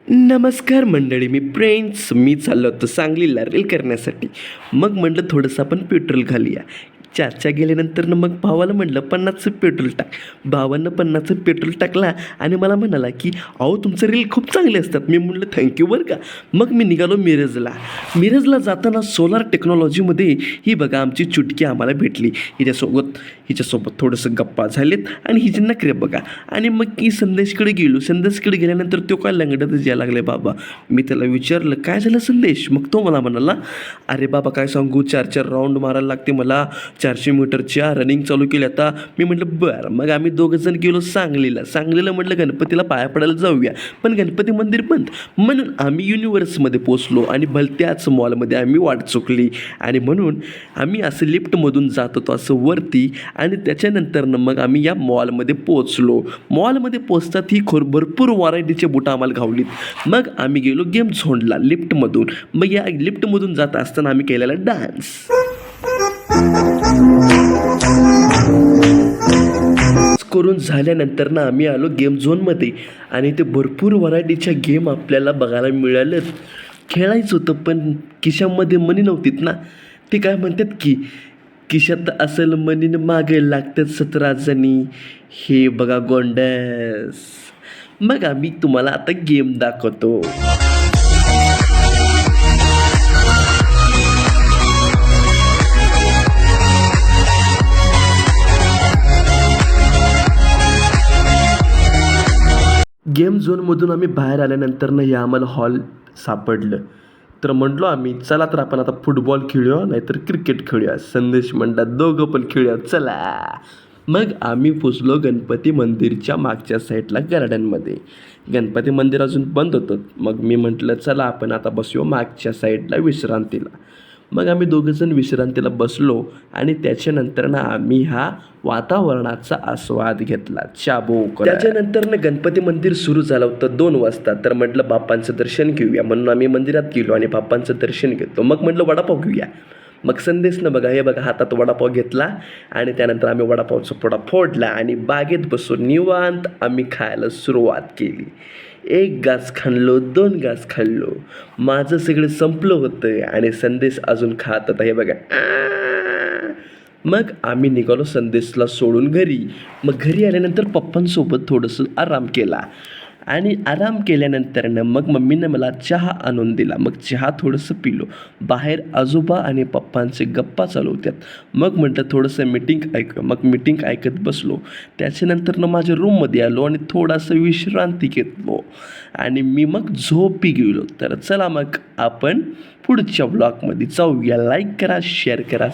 नमस्कार मंडळी, मी चाललो होतो सांगलीला रील करण्यासाठी. मग म्हटलं थोडंसं आपण पेट्रोल घालूया. चाचा गेल्यानंतर मग भावाला म्हटलं 50चं पेट्रोल टाक. भावानं 50चं पेट्रोल टाकला आणि मला म्हणाला की अहो तुमचं रील खूप चांगले असतात. मी म्हटलं थँक्यू बरं का. मग मी निघालो मिरजला जाताना सोलार टेक्नॉलॉजीमध्ये ही बघा आमची चुटकी आम्हाला भेटली. हिच्यासोबत थोडंसं गप्पा झालेत आणि हिचे नखरे बघा. आणि मग की संदेशकडे गेल्यानंतर तो काय लंगडतच यायला लागले बाबा. मी त्याला विचारलं काय झालं संदेश. मग तो मला म्हणाला अरे बाबा काय सांगू 4 राऊंड मारायला लागते मला. 400 मीटरच्या रनिंग चालू केली आता. मी म्हटलं बरं. मग आम्ही दोघंजण गेलो सांगलीला म्हटलं गणपतीला पाया पडायला जाऊया. पण गणपती मंदिर बंद. म्हणून आम्ही युनिव्हर्समध्ये पोचलो आणि भलत्याच मॉलमध्ये आम्ही वाट चुकली. आणि म्हणून आम्ही असं लिफ्टमधून जात होतो असं वरती. आणि त्याच्यानंतरनं मग आम्ही या मॉलमध्ये पोचलो. मॉलमध्ये पोचतात ही भरपूर व्हरायटीचे बुटं आम्हाला घावलीत. मग आम्ही गेलो गेम झोनला लिफ्टमधून. मग या लिफ्टमधून जात असताना आम्ही केलेला डान्स करून झाल्यानंतर आम्ही आलो गेम झोनमध्ये. आणि ते भरपूर व्हरायटीच्या गेम आपल्याला बघायला मिळालेत. खेळायचं होतं पण खिशामध्ये मनी नव्हतीत ना. ते काय म्हणतात की खिशात असेल मनीनं मागे लागतात 17 जणी. हे बघा गोंडस. मग आम्ही तुम्हाला आता गेम दाखवतो. गेम झोनमधून आम्ही बाहेर आल्यानंतर हे आम्हाला हॉल सापडलं. तर म्हटलो आम्ही चला तर आपण आता फुटबॉल खेळूया नाहीतर क्रिकेट खेळूया. संदेश म्हणतात दोघं पण खेळूया चला. मग आम्ही पोचलो गणपती मंदिरच्या मागच्या साईडला गार्डनमध्ये. गणपती मंदिर अजून बंद होतं. मग मी म्हटलं चला आपण आता बसूया मागच्या साईडला विश्रांतीला. मग आम्ही दोघंजण विश्रांतीला बसलो आणि त्याच्यानंतर आम्ही हा वातावरणाचा आस्वाद घेतला. चाबूक. त्याच्यानंतर गणपती मंदिर सुरू झालं होतं 2 वाजता. तर म्हटलं बाप्पांचं दर्शन घेऊया म्हणून आम्ही मंदिरात गेलो आणि बाप्पांचं दर्शन घेतो. मग म्हटलं वडापाव घेऊया. मग संदेशनं बघा हातात वडापाव घेतला आणि त्यानंतर आम्ही वडापावचा पुडा फोडला आणि बागेत बसून निवांत आम्ही खायला सुरुवात केली. 1 घास खाल्लो, 2 घास खाल्लो. माझं सगळं संपलं होतं आणि संदेश अजून खात होता. हे बघा. मग आम्ही निघालो संदेशला सोडून घरी. मग घरी आल्यानंतर पप्पांसोबत थोडंसं आराम केला. आणि आराम केल्यानंतर मग मम्मीनं मला चहा आणून दिला. मग चहा थोडंसं पिलो. बाहेर आजोबा आणि पप्पांचे गप्पा चालू होत्यात. मग म्हटलं थोडंसं मग मीटिंग ऐकत बसलो. त्याच्यानंतर माझ्या रूममध्ये आलो आणि थोडासा विश्रांती घेतलो आणि मी मग झोपी गेलो. तर चला मग आपण पुढच्या ब्लॉगमध्ये जाऊया. लाईक करा, शेअर करा.